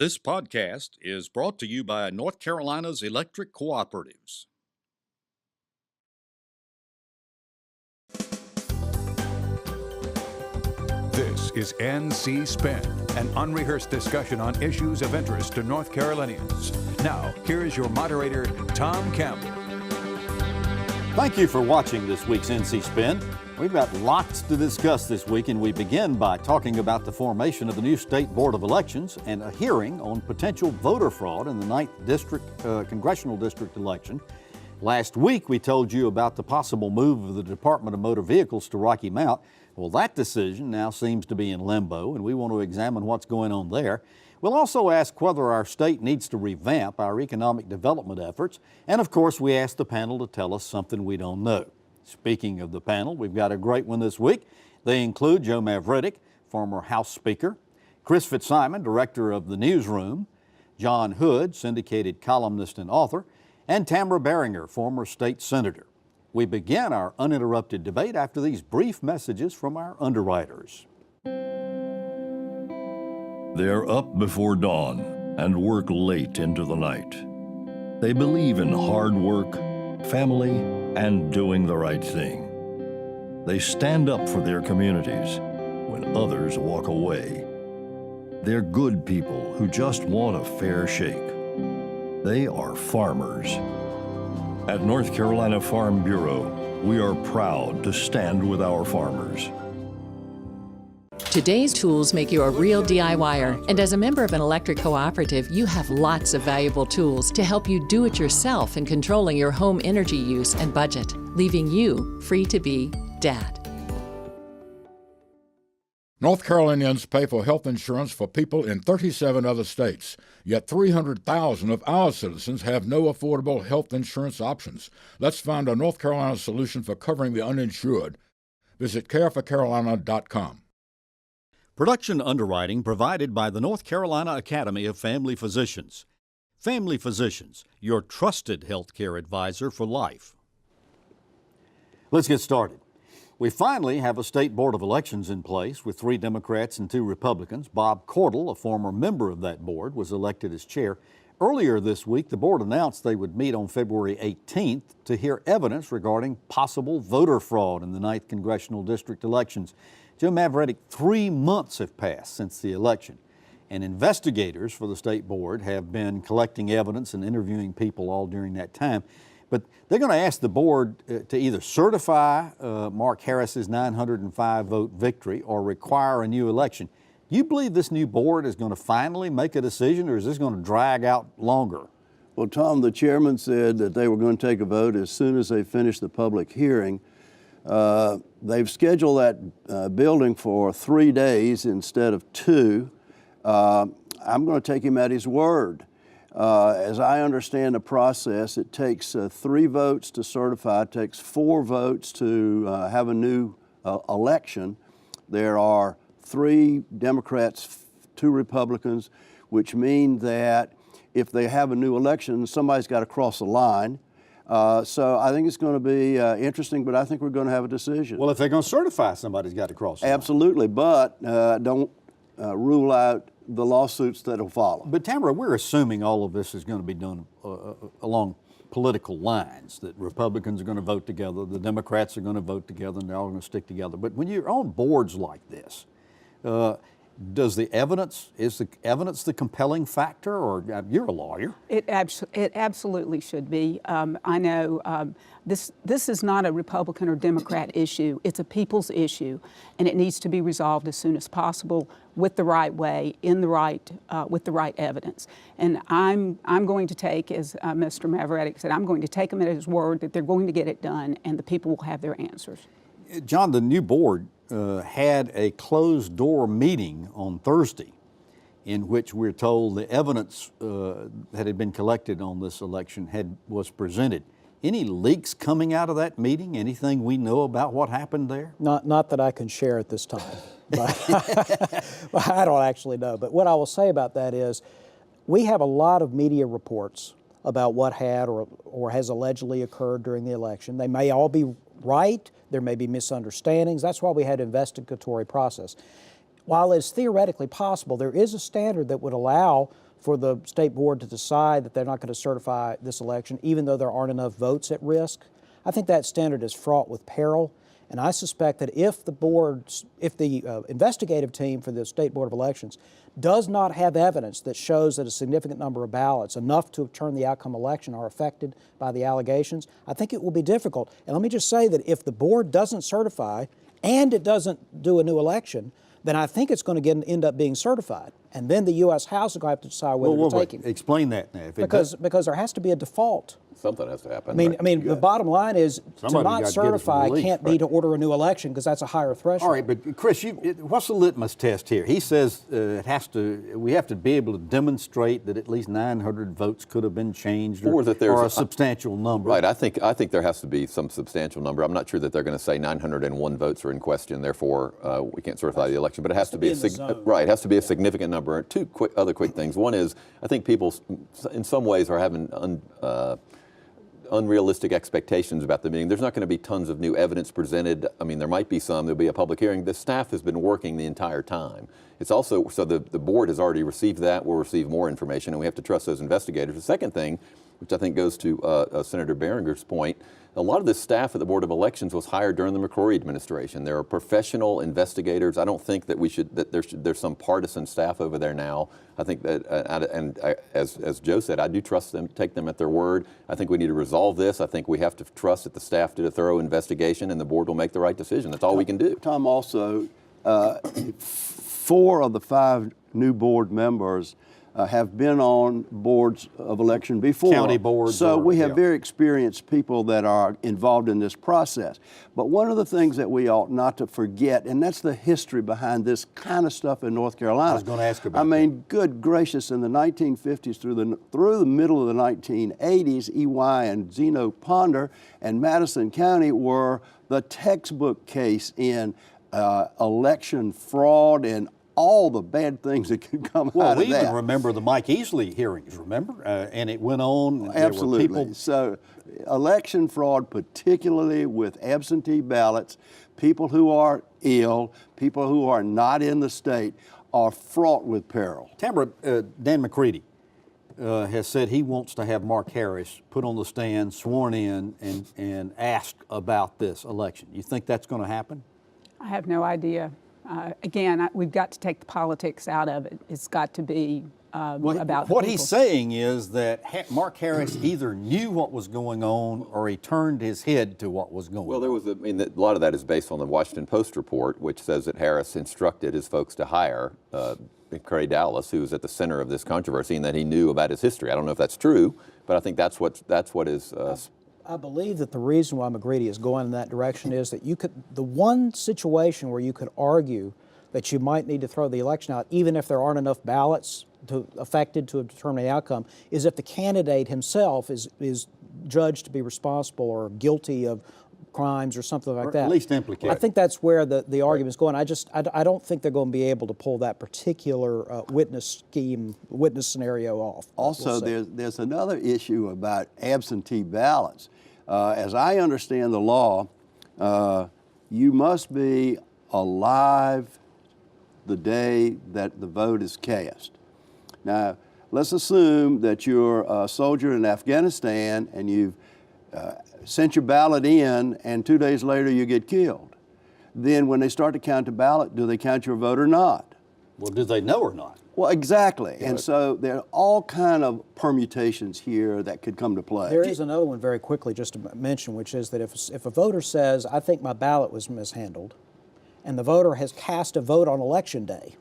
This podcast is brought to you by North Carolina's electric cooperatives. This is NC Spin, an unrehearsed discussion on issues of interest to North Carolinians. Now, here is your moderator, Tom Campbell. Thank you for watching this week's NC Spin. We've got lots to discuss this week, and we begin by talking about the formation of the new State Board of Elections and a hearing on potential voter fraud in the 9th Congressional District election. Last week, we told you about the possible move of the Department of Motor Vehicles to Rocky Mount. Well, that decision now seems to be in limbo, and we want to examine what's going on there. We'll also ask whether our state needs to revamp our economic development efforts, and of course, we asked the panel to tell us something we don't know. Speaking of the panel, we've got a great one this week. They include Joe Mavretic, former House Speaker, Chris Fitzsimon, director of the Newsrom, John Hood, syndicated columnist and author, and Tammy Barringer, former state senator. We begin our uninterrupted debate after these brief messages from our underwriters. They're up before dawn and work late into the night. They believe in hard work, family, and doing the right thing. They stand up for their communities when others walk away. They're good people who just want a fair shake. They are farmers. At North Carolina Farm Bureau, we are proud to stand with our farmers. Today's tools make you a real DIYer, and as a member of an electric cooperative, you have lots of valuable tools to help you do it yourself in controlling your home energy use and budget, leaving you free to be Dad. North Carolinians pay for health insurance for people in 37 other states, yet 300,000 of our citizens have no affordable health insurance options. Let's find a North Carolina solution for covering the uninsured. Visit careforcarolina.com. Production underwriting provided by the North Carolina Academy of Family Physicians. Family Physicians, your trusted healthcare advisor for life. Let's get started. We finally have a state board of elections in place with 3 Democrats and 2 Republicans. Bob Cordell, a former member of that board, was elected as chair. Earlier this week, the board announced they would meet on February 18th to hear evidence regarding possible voter fraud in the 9th Congressional District elections. Joe Mavretic, 3 months have passed since the election, and investigators for the state board have been collecting evidence and interviewing people all during that time. But they're going to ask the board to either certify Mark Harris's 905-vote victory or require a new election. Do you believe this new board is going to finally make a decision, or is this going to drag out longer? Well, Tom, the chairman said that they were going to take a vote as soon as they finished the public hearing. They've scheduled that building for 3 days instead of 2. I'm going to take him at his word. As I understand the process, it takes 3 votes to certify, it takes 4 votes to have a new election. There are 3 Democrats, 2 Republicans, which mean that if they have a new election, somebody's got to cross the line. So I think it's going to be interesting, but I think we're going to have a decision. Well, if they're going to certify, somebody's got to cross the line. Absolutely, but don't rule out the lawsuits that will follow. But Tamara, we're assuming all of this is going to be done along political lines, that Republicans are going to vote together, the Democrats are going to vote together, and they're all going to stick together. But when you're on boards like this, is the evidence the compelling factor, or you're a lawyer? It absolutely should be. I know this is not a Republican or Democrat issue. It's a people's issue, and it needs to be resolved as soon as possible with the right way, with the right evidence. And I'm going to take, as Mr. Mavretic said, I'm going to take him at his word that they're going to get it done, and the people will have their answers. John, the new board had a closed-door meeting on Thursday in which we're told the evidence that had been collected on this election was presented. Any leaks coming out of that meeting? Anything we know about what happened there? Not that I can share at this time. But I don't actually know. But what I will say about that is we have a lot of media reports about what had or has allegedly occurred during the election. They may all be right. There may be misunderstandings. That's why we had an investigatory process. While it's theoretically possible, there is a standard that would allow for the state board to decide that they're not going to certify this election, even though there aren't enough votes at risk. I think that standard is fraught with peril, and I suspect that if the investigative team for the State Board of Elections does not have evidence that shows that a significant number of ballots, enough to turn the outcome of election, are affected by the allegations, I think it will be difficult. And let me just say that if the board doesn't certify and it doesn't do a new election, then I think it's going to end up being certified. And then the U.S. House is going to have to decide whether to take him. Explain that now. Because there has to be a default. Something has to happen. I mean, the bottom line is to not certify can't be to order a new election because that's a higher threshold. All right, but Chris, what's the litmus test here? He says we have to be able to demonstrate that at least 900 votes could have been changed, or a substantial number. Right. I think there has to be some substantial number. I'm not sure that they're going to say 901 votes are in question, therefore we can't certify the election. But it has to be It has to be a significant number. Two other quick things. One is I think people, in some ways, are having unrealistic expectations about the meeting. There's not going to be tons of new evidence presented. I mean, there might be some. There'll be a public hearing. The staff has been working the entire time. It's also, so the board has already received that. We'll receive more information, and we have to trust those investigators. The second thing, which I think goes to Senator Barringer's point, a lot of this staff at the Board of Elections was hired during the McCrory administration. There are professional investigators. I don't think that there's some partisan staff over there now. I think that, as Joe said, I do trust them, take them at their word. I think we need to resolve this. I think we have to trust that the staff did a thorough investigation and the board will make the right decision. That's all we can do. Tom, also, 4 of the 5 new board members have been on boards of election before. County boards. So we have very experienced people that are involved in this process. But one of the things that we ought not to forget, and that's the history behind this kind of stuff in North Carolina. I was going to ask about that. I mean, good gracious, in the 1950s through the middle of the 1980s, EY and Zeno Ponder and Madison County were the textbook case in election fraud and all the bad things that could come out of that. Well, we even remember the Mike Easley hearings, remember? And it went on. Absolutely. So election fraud, particularly with absentee ballots, people who are ill, people who are not in the state, are fraught with peril. Tamara, Dan McCready has said he wants to have Mark Harris put on the stand, sworn in, and asked about this election. You think that's going to happen? I have no idea. Again, we've got to take the politics out of it. It's got to be about what the he's saying is that Mark Harris either knew what was going on or he turned his head to what was going on. Well, there was a lot of that is based on the Washington Post report, which says that Harris instructed his folks to hire Cray Dallas, who was at the center of this controversy, and that he knew about his history. I don't know if that's true, but I think that's what is. I believe that the reason why McGreedy is going in that direction is that the one situation where you could argue that you might need to throw the election out, even if there aren't enough ballots affected to determine the outcome, is if the candidate himself is judged to be responsible or guilty of crimes or something like that. At least implicated. I think that's where the argument is going. I don't think they're going to be able to pull that particular witness scenario off. Also, there's another issue about absentee ballots. As I understand the law, you must be alive the day that the vote is cast. Now, let's assume that you're a soldier in Afghanistan and you've sent your ballot in and 2 days later you get killed. Then when they start to count the ballot, do they count your vote or not? Well, do they know or not? Well, exactly. And so there are all kind of permutations here that could come to play. There is another one very quickly just to mention, which is that if a voter says, I think my ballot was mishandled, and the voter has cast a vote on election day,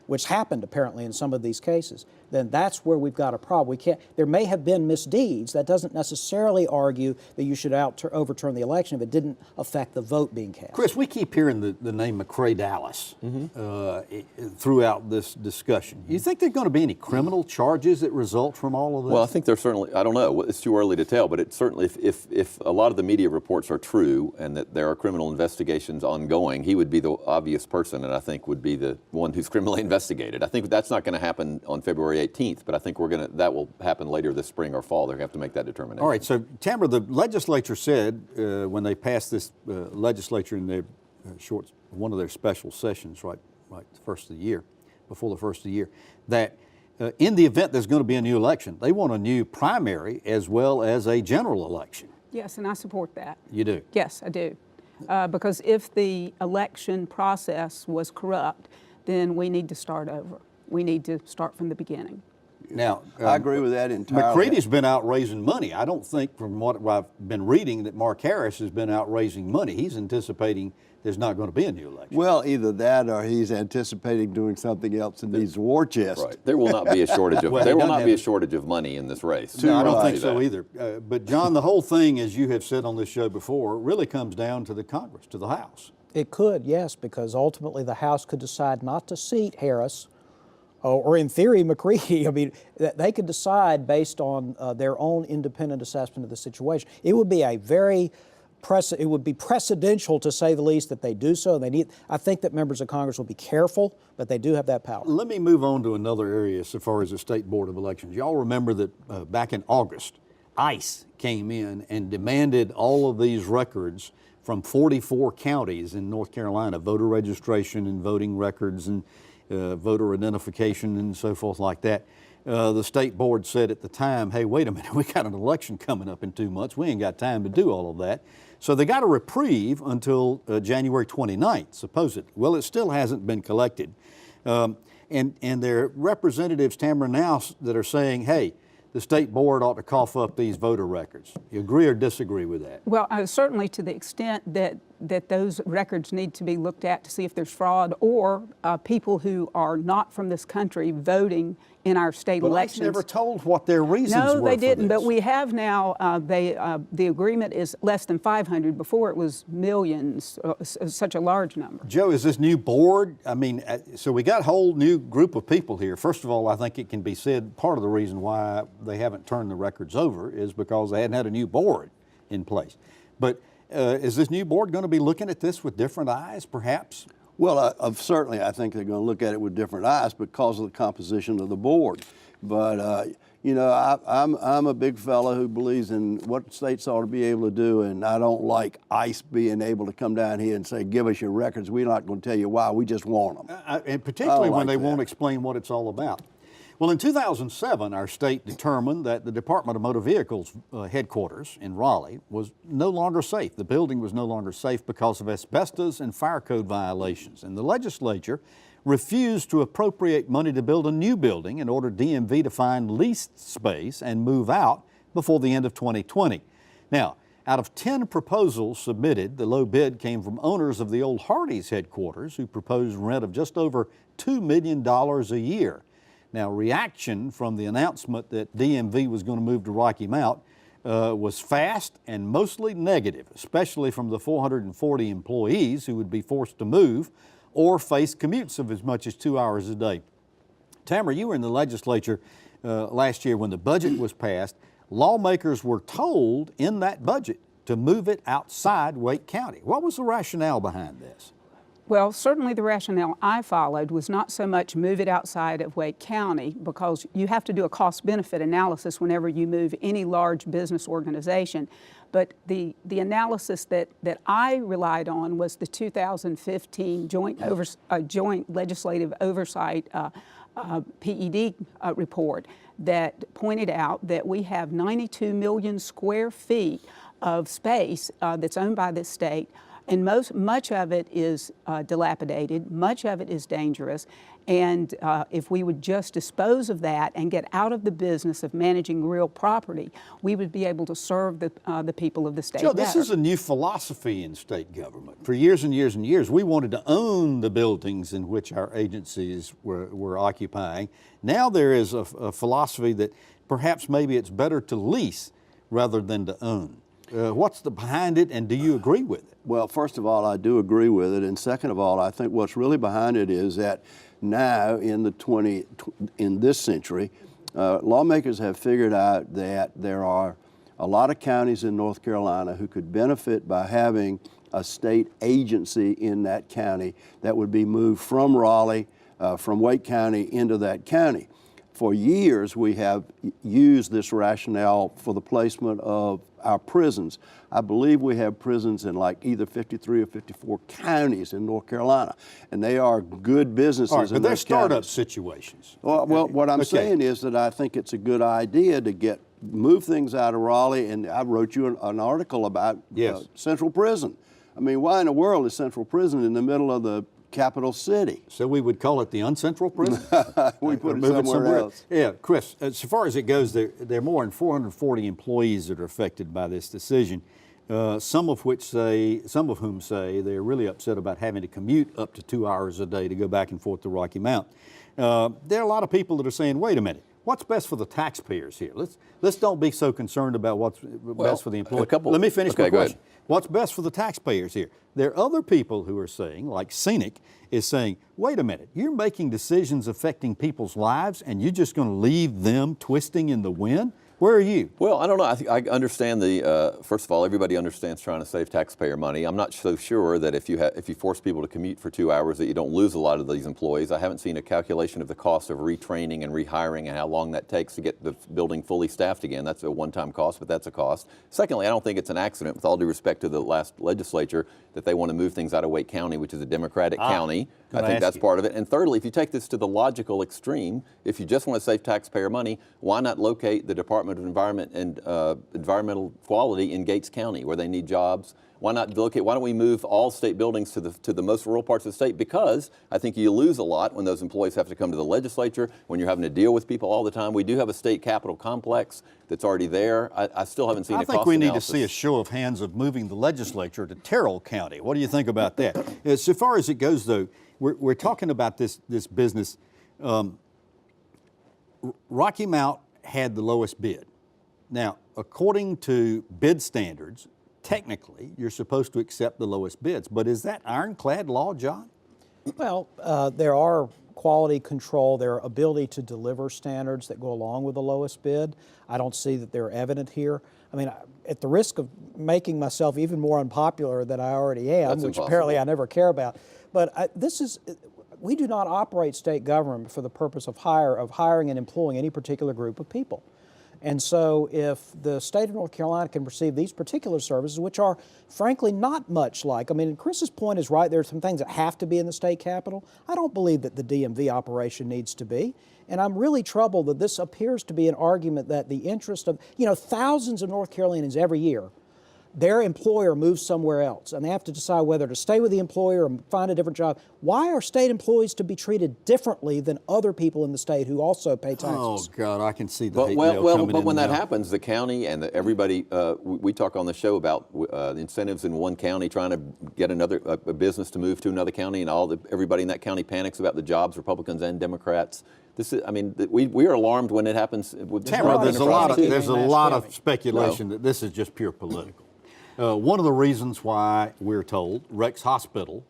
which happened apparently in some of these cases, then that's where we've got a problem. There may have been misdeeds. That doesn't necessarily argue that you should overturn the election if it didn't affect the vote being cast. Chris, we keep hearing the name McCray Dallas throughout this discussion. You think there are going to be any criminal charges that result from all of this? Well, I think there's certainly, I don't know, it's too early to tell, but it's certainly, if a lot of the media reports are true and that there are criminal investigations ongoing, he would be the obvious person and I think would be the one who's criminally investigated. I think that's not going to happen on February 18th, but I think that will happen later this spring or fall. They're going to have to make that determination. All right, so Tamara, the legislature said when they passed this legislature in their one of their special sessions, right the first of the year, before the first of the year, that in the event there's going to be a new election, they want a new primary as well as a general election. Yes, and I support that. You do? Yes, I do. Because if the election process was corrupt, then we need to start over. We need to start from the beginning. Now, I agree with that entirely. McCready's been out raising money. I don't think, from what I've been reading, that Mark Harris has been out raising money. He's anticipating there's not going to be a new election. Well, either that or he's anticipating doing something else and needs a war chest. Right. There will not be a shortage of Well, a shortage of money in this race. No, I don't think Say so that. either. But John, the whole thing, as you have said on this show before, really comes down to the Congress, to the House. It could, yes, because ultimately the House could decide not to seat Harris, or in theory, McCready. I mean, they could decide based on their own independent assessment of the situation. It would be a very it would be precedential, to say the least, that they do so. I think that members of Congress will be careful, but they do have that power. Let me move on to another area so far as the State Board of Elections. Y'all remember that back in August, ICE came in and demanded all of these records from 44 counties in North Carolina, voter registration and voting records and voter identification and so forth like that. The State Board said at the time, hey, wait a minute, we got an election coming up in 2 months. We ain't got time to do all of that. So they got a reprieve until January 29th, supposedly. Well, it still hasn't been collected. And there are representatives, Tamara, now that are saying, hey, the State Board ought to cough up these voter records. You agree or disagree with that? Well, certainly to the extent that those records need to be looked at to see if there's fraud or people who are not from this country voting in our state elections. But ICE never told what their reasons were. No, they didn't, for this. but we have now, the agreement is less than 500. Before it was millions, such a large number. Joe, is this new board, I mean, so we got a whole new group of people here. First of all, I think it can be said part of the reason why they haven't turned the records over is because they hadn't had a new board in place. But is this new board going to be looking at this with different eyes, perhaps? Well, certainly I think they're going to look at it with different eyes because of the composition of the board. But, you know, I'm a big fella who believes in what states ought to be able to do, and I don't like ICE being able to come down here and say, give us your records. We're not going to tell you why. We just want them. And particularly when they won't explain what it's all about. Well, in 2007, our state determined that the Department of Motor Vehicles headquarters in Raleigh was no longer safe. The building was no longer safe because of asbestos and fire code violations. And the legislature refused to appropriate money to build a new building and ordered DMV to find leased space and move out before the end of 2020. Now, out of 10 proposals submitted, the low bid came from owners of the old Hardee's headquarters who proposed rent of just over $2 million a year. Now, reaction from the announcement that DMV was going to move to Rocky Mount was fast and mostly negative, especially from the 440 employees who would be forced to move or face commutes of as much as 2 hours a day. Tamara, you were in the legislature last year when the budget was passed. Lawmakers were told in that budget to move it outside Wake County. What was the rationale behind this? Well, certainly the rationale I followed was not so much move it outside of Wake County, because you have to do a cost-benefit analysis whenever you move any large business organization. But the analysis that I relied on was the 2015 Joint Legislative Oversight PED report that pointed out that we have 92 million square feet of space that's owned by this state. And much of it is dilapidated, much of it is dangerous, and if we would just dispose of that and get out of the business of managing real property, we would be able to serve the people of the state Joe, better. this is a new philosophy in state government. For years and years and years, we wanted to own the buildings in which our agencies were occupying. Now there is a philosophy that perhaps maybe it's better to lease rather than to own. What's behind it, and do you agree with it? Well, first of all, I do agree with it, and second of all, I think what's really behind it is that now in this century, lawmakers have figured out that there are a lot of counties in North Carolina who could benefit by having a state agency in that county that would be moved from Raleigh, from Wake County into that county. for years we have used this rationale for the placement of our prisons. I believe we have prisons in like either 53 or 54 counties in North Carolina, and they are good businesses. All right, but in they're those startup counties. situations. Well, what I'm Okay. saying is that I think it's a good idea to move things out of Raleigh, and I wrote you an article about Yes. Central Prison. I mean, why in the world is Central Prison in the middle of the capital city? So we would call it the uncentral prison? We put it Move somewhere else. Yeah, Chris, as far as it goes, there are more than 440 employees that are affected by this decision. Some of whom say they're really upset about having to commute up to 2 hours a day to go back and forth to Rocky Mount. There are a lot of people that are saying, wait a minute, what's best for the taxpayers here? Let's don't be so concerned about what's best for the employee. Let me finish my go question. ahead. What's best for the taxpayers here? There are other people who are saying, like Scenic is saying, wait a minute, you're making decisions affecting people's lives and you're just going to leave them twisting in the wind? Where are you? Well, I don't know. I understand first of all, everybody understands trying to save taxpayer money. I'm not so sure that if you force people to commute for 2 hours that you don't lose a lot of these employees. I haven't seen a calculation of the cost of retraining and rehiring and how long that takes to get the building fully staffed again. That's a one-time cost, but that's a cost. Secondly, I don't think it's an accident, with all due respect to the last legislature, that they want to move things out of Wake County, which is a Democratic county. I think that's part of it. And thirdly, if you take this to the logical extreme, if you just want to save taxpayer money, why not locate the Department of Environment and Environmental Quality in Gates County, where they need jobs? Why don't we move all state buildings to the most rural parts of the state? Because I think you lose a lot when those employees have to come to the legislature, when you're having to deal with people all the time. We do have a state capitol complex that's already there. I still haven't seen a cost analysis. I think we need to see a show of hands of moving the legislature to Terrell County. What do you think about that? So far as it goes, though, we're talking about this business. Rocky Mount had the lowest bid. Now, according to bid standards, technically, you're supposed to accept the lowest bids. But is that ironclad law, John? Well, there are quality control, there are ability to deliver standards that go along with the lowest bid. I don't see that they're evident here. I mean, at the risk of making myself even more unpopular than I already am, That's which impossible. apparently I never care about, but we do not operate state government for the purpose of hiring and employing any particular group of people. And so if the state of North Carolina can receive these particular services, which are frankly not much like, I mean, Chris's point is right, there are some things that have to be in the state capitol. I don't believe that the DMV operation needs to be. And I'm really troubled that this appears to be an argument that the interest of, thousands of North Carolinians every year, their employer moves somewhere else and they have to decide whether to stay with the employer or find a different job. Why are state employees to be treated differently than other people in the state who also pay taxes? Oh, God, I can see the hate But mail coming in when that now. happens, the county and everybody, we talk on the show about incentives in one county trying to get a business to move to another county, and everybody in that county panics about the jobs, Republicans and Democrats. We are alarmed when it happens. Tamara, there's a lot of speculation that this is just pure political. One of the reasons why we're told Rex Hospital,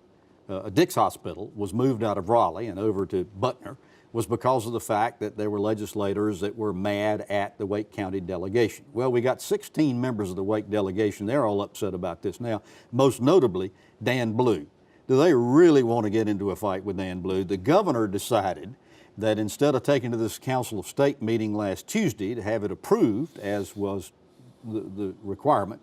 Dick's Hospital, was moved out of Raleigh and over to Butner was because of the fact that there were legislators that were mad at the Wake County delegation. Well, we got 16 members of the Wake delegation. They're all upset about this now, most notably Dan Blue. Do they really want to get into a fight with Dan Blue? The governor decided that instead of taking to this Council of State meeting last Tuesday to have it approved, as was the requirement,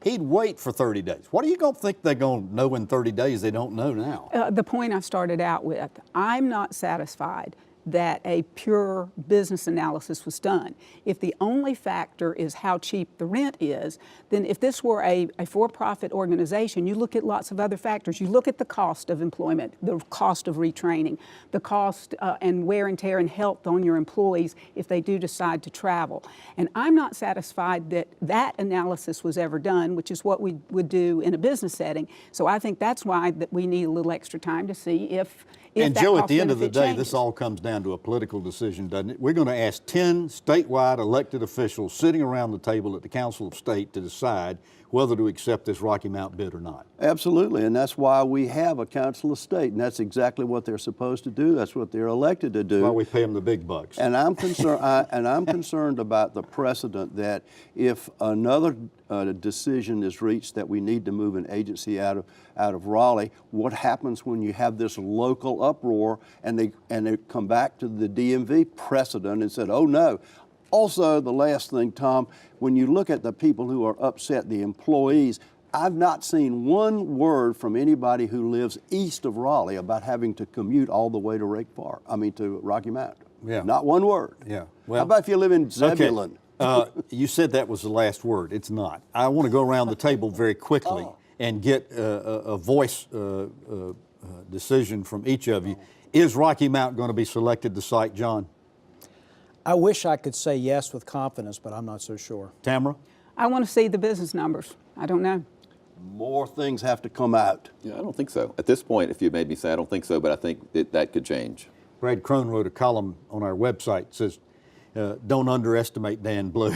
he'd wait for 30 days. What are you going to think they're going to know in 30 days they don't know now? The point I started out with, I'm not satisfied that a pure business analysis was done. If the only factor is how cheap the rent is, then if this were a for-profit organization, you look at lots of other factors. You look at the cost of employment, the cost of retraining, the cost and wear and tear and health on your employees if they do decide to travel. And I'm not satisfied that that analysis was ever done, which is what we would do in a business setting. So I think that's why that we need a little extra time to see if and that Joe, at cost the end of the benefit day, changes. this all comes down to a political decision, doesn't it? We're going to ask 10 statewide elected officials sitting around the table at the Council of State to decide whether to accept this Rocky Mount bid or not. Absolutely, and that's why we have a council of state, and that's exactly what they're supposed to do. That's what they're elected to do. Why we pay them the big bucks. And I'm concerned. I'm concerned about the precedent that if another decision is reached that we need to move an agency out of Raleigh, what happens when you have this local uproar and they come back to the DMV precedent and said, oh no. Also, the last thing, Tom, when you look at the people who are upset, the employees, I've not seen one word from anybody who lives east of Raleigh about having to commute all the way to to Rocky Mount. Yeah. Not one word. Yeah. Well, how about if you live in Zebulon? Okay. You said that was the last word. It's not. I want to go around the table very quickly and get a voice decision from each of you. Is Rocky Mount going to be selected the site, John? I wish I could say yes with confidence, but I'm not so sure. Tamara? I want to see the business numbers. I don't know. More things have to come out. Yeah, I don't think so. At this point, if you made me say I don't think so, but I think that could change. Brad Crone wrote a column on our website that says, don't underestimate Dan Blue.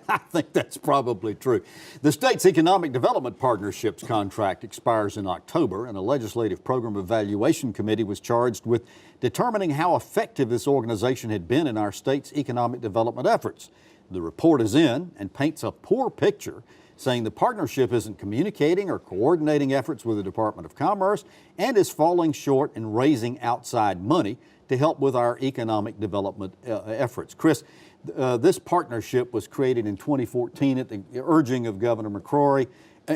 I think that's probably true. The state's Economic Development Partnerships contract expires in October, and a legislative program evaluation committee was charged with determining how effective this organization had been in our state's economic development efforts. The report is in and paints a poor picture, saying the partnership isn't communicating or coordinating efforts with the Department of Commerce and is falling short in raising outside money to help with our economic development efforts. Chris, this partnership was created in 2014 at the urging of Governor McCrory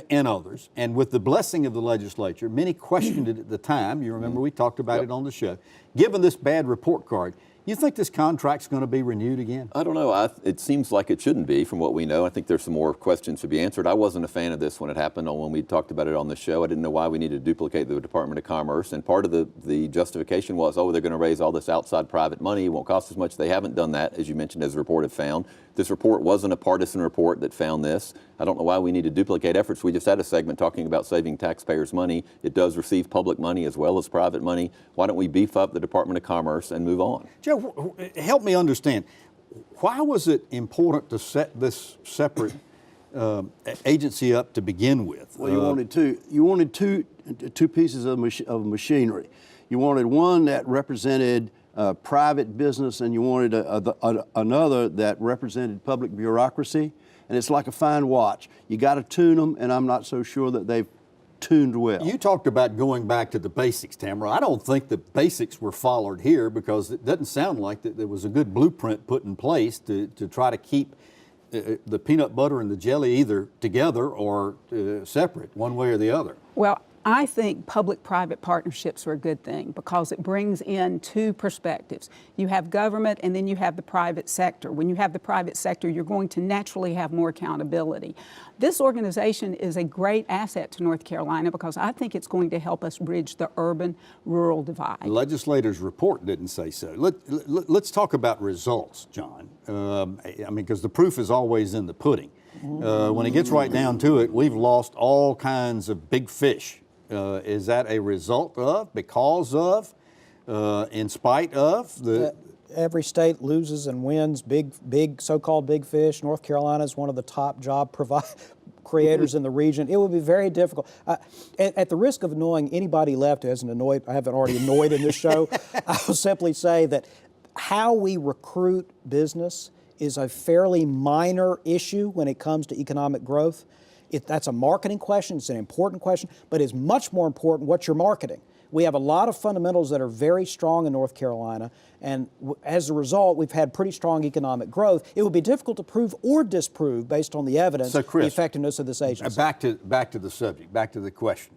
and others. And with the blessing of the legislature, many questioned it at the time. You remember we talked about it on the show. Given this bad report card, you think this contract's going to be renewed again? I don't know. It seems like it shouldn't be from what we know. I think there's some more questions to be answered. I wasn't a fan of this when it happened or when we talked about it on the show. I didn't know why we needed to duplicate the Department of Commerce. And part of the justification was, they're going to raise all this outside private money. It won't cost as much. They haven't done that, as you mentioned, as the report had found. This report wasn't a partisan report that found this. I don't know why we need to duplicate efforts. We just had a segment talking about saving taxpayers' money. It does receive public money as well as private money. Why don't we beef up the Department of Commerce and move on? Joe, help me understand. Why was it important to set this separate agency up to begin with? Well, you wanted two pieces of machinery. You wanted one that represented private business, and you wanted another that represented public bureaucracy. And it's like a fine watch. You got to tune them, and I'm not so sure that they've tuned well. You talked about going back to the basics, Tamara. I don't think the basics were followed here, because it doesn't sound like that there was a good blueprint put in place to try to keep the peanut butter and the jelly either together or separate, one way or the other. Well, I think public-private partnerships are a good thing because it brings in two perspectives. You have government and then you have the private sector. When you have the private sector, you're going to naturally have more accountability. This organization is a great asset to North Carolina because I think it's going to help us bridge the urban-rural divide. The legislators' report didn't say so. Let's talk about results, John. Because the proof is always in the pudding. When it gets right down to it, we've lost all kinds of big fish. Is that a result of, because of, in spite of the? Every state loses and wins big so-called big fish. North Carolina is one of the top job creators in the region. It would be very difficult. At the risk of annoying anybody left who I haven't already annoyed in this show, I will simply say that how we recruit business is a fairly minor issue when it comes to economic growth. That's a marketing question, it's an important question, but it's much more important what you're marketing. We have a lot of fundamentals that are very strong in North Carolina, and as a result, we've had pretty strong economic growth. It would be difficult to prove or disprove based on the evidence, so Chris, the effectiveness of this agency. Back to the subject, back to the question.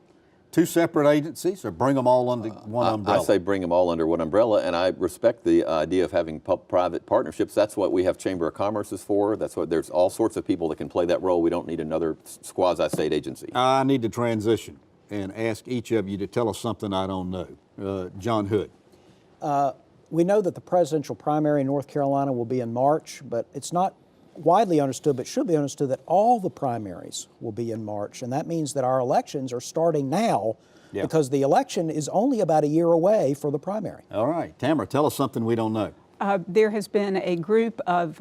Two separate agencies, or bring them all under one umbrella? I say bring them all under one umbrella, and I respect the idea of having private partnerships. That's what we have Chamber of Commerce is for. That's what there's all sorts of people that can play that role. We don't need another quasi-state agency. I need to transition and ask each of you to tell us something I don't know. John Hood. We know that the presidential primary in North Carolina will be in March, but it's not widely understood, but should be understood, that all the primaries will be in March, and that means that our elections are starting now because the election is only about a year away for the primary. All right. Tamara, tell us something we don't know. There has been a group of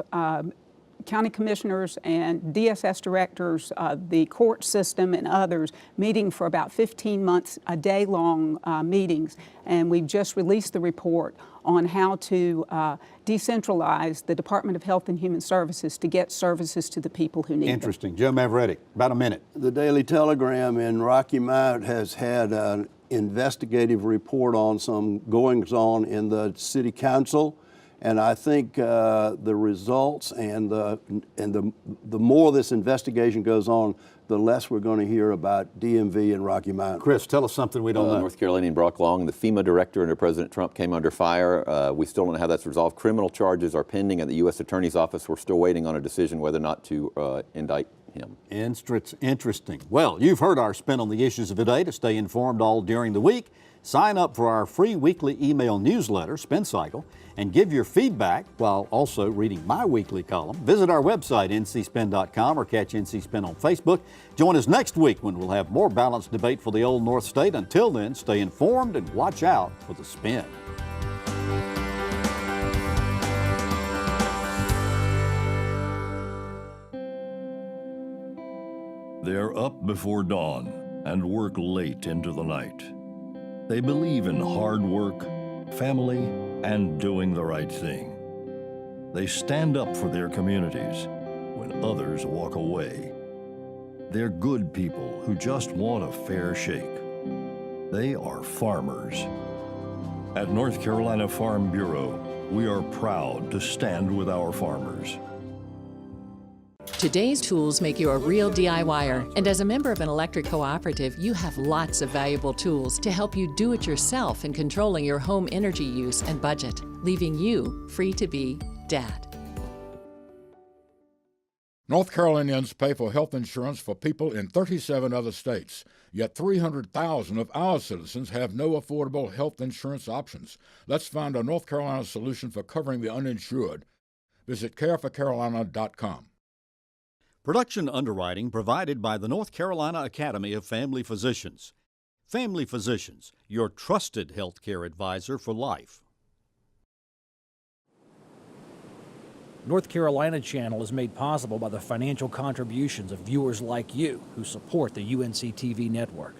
county commissioners and DSS directors, the court system and others meeting for about 15 months, a day-long meetings. And we've just released the report on how to decentralize the Department of Health and Human Services to get services to the people who need them. Interesting. Joe Mavretic, about a minute. The Daily Telegram in Rocky Mount has had an investigative report on some goings-on in the city council, and I think the results and the more this investigation goes on, the less we're going to hear about DMV and Rocky Mount. Chris, tell us something we don't know. North Carolinian Brock Long, the FEMA director under President Trump, came under fire. We still don't know how that's resolved. Criminal charges are pending at the U.S. Attorney's Office. We're still waiting on a decision whether or not to indict him. Interesting. Well, you've heard our spin on the issues of the day. To stay informed all during the week, sign up for our free weekly email newsletter, Spin Cycle, and give your feedback while also reading my weekly column. Visit our website, ncspin.com, or catch NC Spin on Facebook. Join us next week when we'll have more balanced debate for the Old North State. Until then, stay informed and watch out for the spin. They're up before dawn and work late into the night. They believe in hard work, family, and doing the right thing. They stand up for their communities when others walk away. They're good people who just want a fair shake. They are farmers. At North Carolina Farm Bureau, we are proud to stand with our farmers. Today's tools make you a real DIYer, and as a member of an electric cooperative, you have lots of valuable tools to help you do it yourself in controlling your home energy use and budget, leaving you free to be Dad. North Carolinians pay for health insurance for people in 37 other states, yet 300,000 of our citizens have no affordable health insurance options. Let's find a North Carolina solution for covering the uninsured. Visit careforcarolina.com. Production underwriting provided by the North Carolina Academy of Family Physicians. Family Physicians, your trusted healthcare advisor for life. North Carolina Channel is made possible by the financial contributions of viewers like you who support the UNC TV network.